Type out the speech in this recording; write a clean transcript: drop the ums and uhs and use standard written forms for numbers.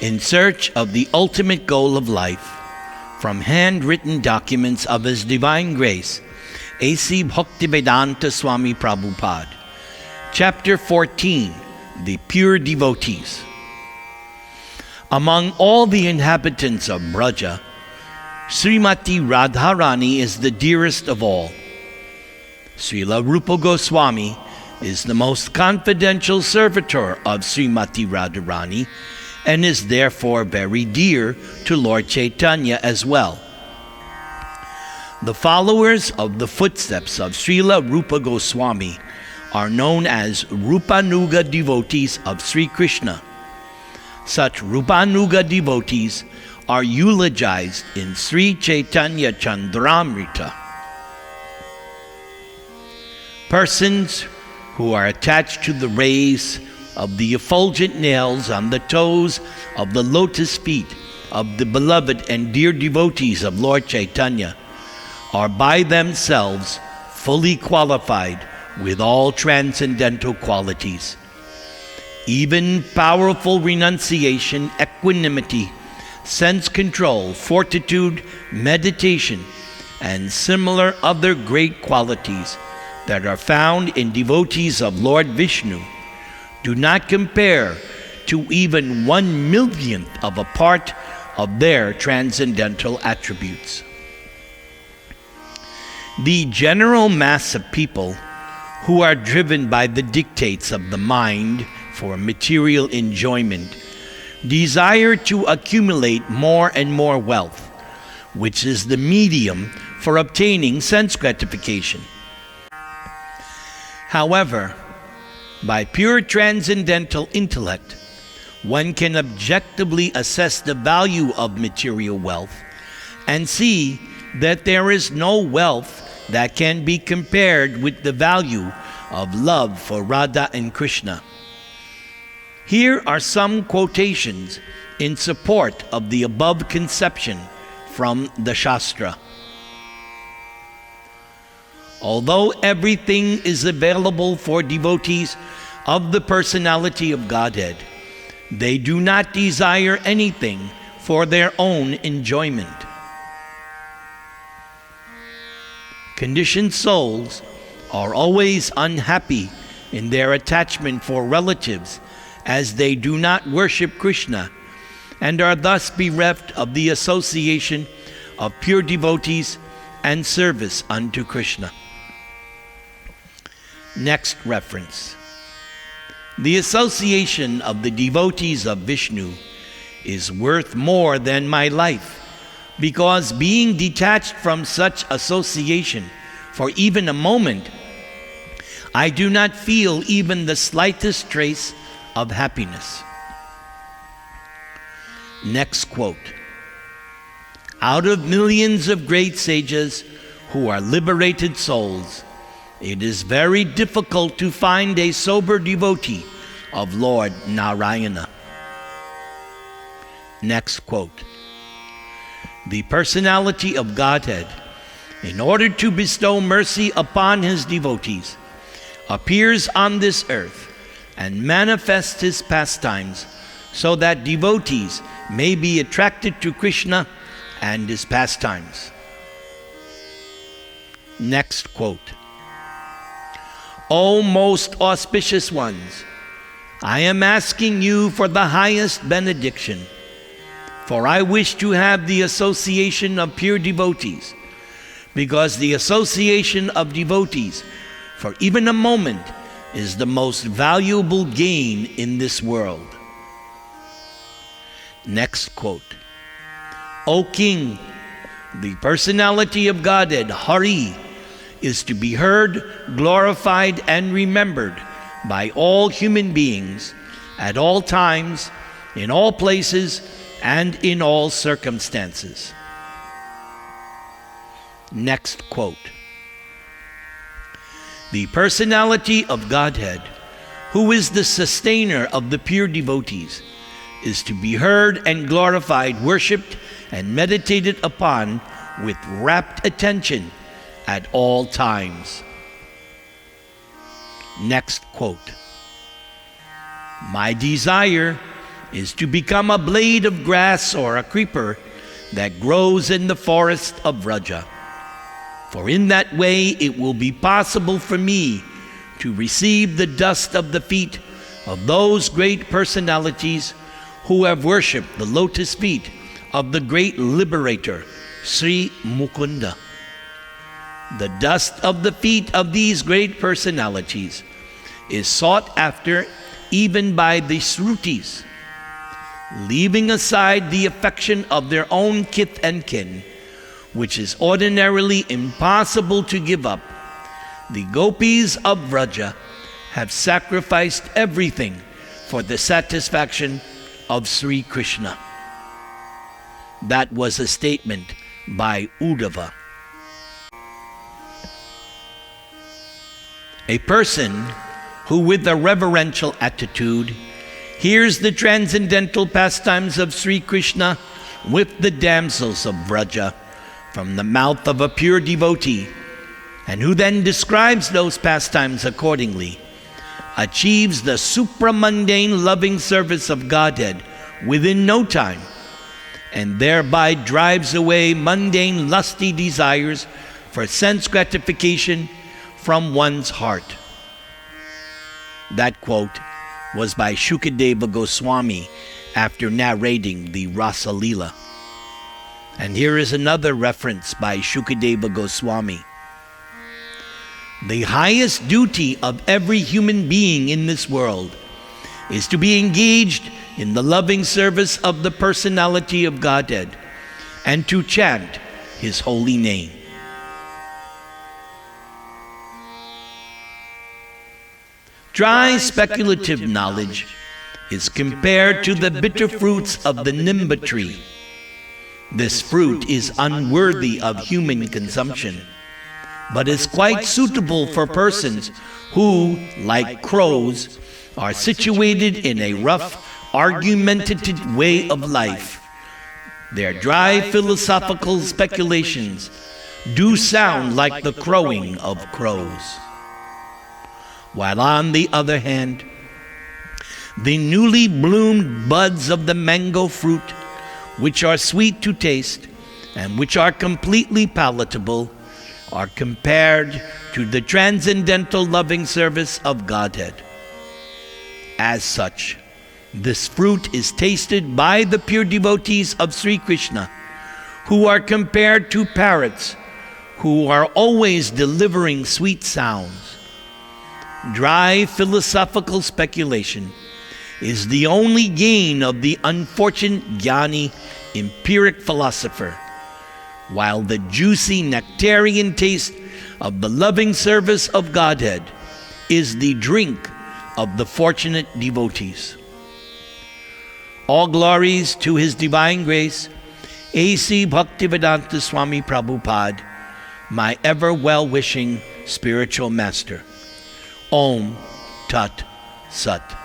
in search of the ultimate goal of life, from handwritten documents of His Divine Grace, A.C. Bhaktivedanta Swami Prabhupada. Chapter 14, The Pure Devotees. Among all the inhabitants of Braja, Srimati Radharani is the dearest of all. Srila Rupa Goswami is the most confidential servitor of Srimati Radharani and is therefore very dear to Lord Chaitanya as well. The followers of the footsteps of Srila Rupa Goswami are known as Rupanuga devotees of Sri Krishna. Such Rupanuga devotees are eulogized in Sri Chaitanya Chandramrita. Persons who are attached to the rays of the effulgent nails on the toes of the lotus feet of the beloved and dear devotees of Lord Chaitanya are by themselves fully qualified with all transcendental qualities. Even powerful renunciation, equanimity, sense control, fortitude, meditation, and similar other great qualities that are found in devotees of Lord Vishnu do not compare to even 1/1,000,000th of a part of their transcendental attributes. The general mass of people who are driven by the dictates of the mind for material enjoyment desire to accumulate more and more wealth, which is the medium for obtaining sense gratification. However, by pure transcendental intellect, one can objectively assess the value of material wealth and see that there is no wealth that can be compared with the value of love for Radha and Krishna. Here are some quotations in support of the above conception from the Shastra. Although everything is available for devotees of the personality of Godhead, they do not desire anything for their own enjoyment. Conditioned souls are always unhappy in their attachment for relatives, as they do not worship Krishna and are thus bereft of the association of pure devotees and service unto Krishna. Next reference. The association of the devotees of Vishnu is worth more than my life, because being detached from such association for even a moment, I do not feel even the slightest trace of happiness. Next quote. Out of millions of great sages who are liberated souls, it is very difficult to find a sober devotee of Lord Narayana. Next quote. The personality of Godhead, in order to bestow mercy upon His devotees, appears on this earth and manifests His pastimes so that devotees may be attracted to Krishna and His pastimes. Next quote. O most auspicious ones, I am asking you for the highest benediction, for I wish to have the association of pure devotees, because the association of devotees for even a moment is the most valuable gain in this world. Next quote. O King, the personality of Godhead, Hari, is to be heard, glorified, and remembered by all human beings at all times, in all places, and in all circumstances. Next quote. The personality of Godhead, who is the sustainer of the pure devotees, is to be heard and glorified, worshipped, and meditated upon with rapt attention at all times. Next quote. My desire is to become a blade of grass or a creeper that grows in the forest of Vraja. For in that way it will be possible for me to receive the dust of the feet of those great personalities who have worshipped the lotus feet of the great liberator, Sri Mukunda. The dust of the feet of these great personalities is sought after even by the Srutis. Leaving aside the affection of their own kith and kin, which is ordinarily impossible to give up, the gopis of Vraja have sacrificed everything for the satisfaction of Sri Krishna. That was a statement by Uddhava. A person who with a reverential attitude hears the transcendental pastimes of Sri Krishna with the damsels of Vraja from the mouth of a pure devotee, and who then describes those pastimes accordingly, achieves the supramundane loving service of Godhead within no time, and thereby drives away mundane lusty desires for sense gratification from one's heart. That quote was by Shukadeva Goswami after narrating the Rasa Leela. And here is another reference by Shukadeva Goswami. The highest duty of every human being in this world is to be engaged in the loving service of the personality of Godhead and to chant His holy name. Dry speculative knowledge is compared to the bitter fruits of the nimba tree. This fruit is unworthy of human consumption, but is quite suitable for persons who, like crows, are situated in a rough, argumentative way of life. Their dry philosophical speculations do sound like the crowing of crows. While on the other hand, the newly bloomed buds of the mango fruit, which are sweet to taste and which are completely palatable, are compared to the transcendental loving service of Godhead. As such, this fruit is tasted by the pure devotees of Sri Krishna, who are compared to parrots who are always delivering sweet sounds. Dry philosophical speculation is the only gain of the unfortunate jnani empiric philosopher, while the juicy nectarian taste of the loving service of Godhead is the drink of the fortunate devotees. All glories to His Divine Grace, A.C. Bhaktivedanta Swami Prabhupada, my ever well-wishing spiritual master. Om Tat Sat.